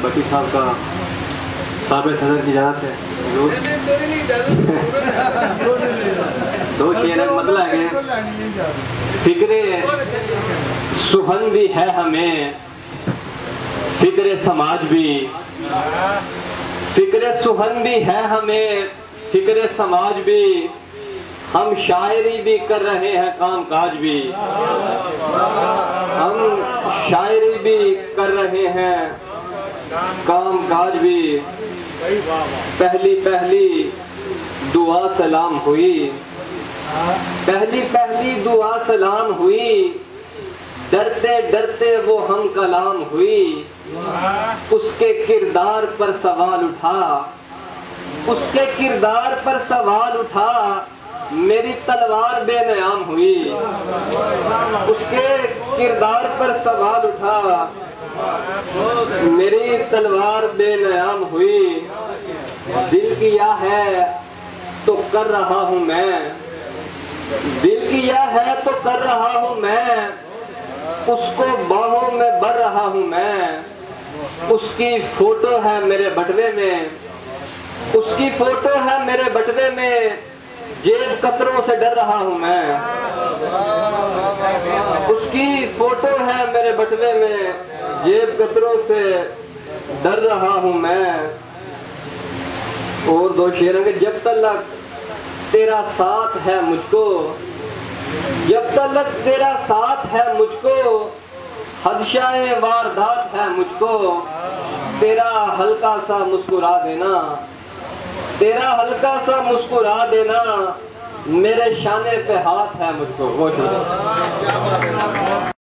भट्टी साहब का साबिर सदर की इजाज़त है। दो शेर मतलब है फिक्रे सुहन भी है हमें, फिक्रे समाज भी, फिक्रे सुहन भी है हमें, फिक्रे समाज भी, हम शायरी भी कर रहे हैं काम काज भी, हम शायरी भी कर रहे हैं काम काज भी। पहली पहली दुआ सलाम हुई, पहली पहली दुआ सलाम हुई, डरते डरते वो हम कलाम हुई, उसके किरदार पर सवाल उठा, उसके किरदार पर सवाल उठा, मेरी तलवार बेनयाम हुई, उसके किरदार पर सवाल उठा, मेरी तलवार बेनयाम हुई। दिल किया है तो कर रहा हूँ मैं, दिल किया है तो कर रहा हूँ मैं, उसको बाहों में भर रहा हूँ मैं, उसकी फोटो है मेरे बटवे में, उसकी फोटो है मेरे बटवे में, जेब कतरों से डर रहा हूँ मैं, उसकी फोटो है मेरे बटवे में, जेब कतरों से डर रहा हूँ मैं। और दो शेर हैं। जब तक तेरा साथ है मुझको, जब तक तेरा साथ है मुझको, हदशाए वारदात है मुझको, तेरा हल्का सा मुस्कुरा देना, तेरा हल्का सा मुस्कुरा देना, मेरे शाने पे हाथ है मुझको। वो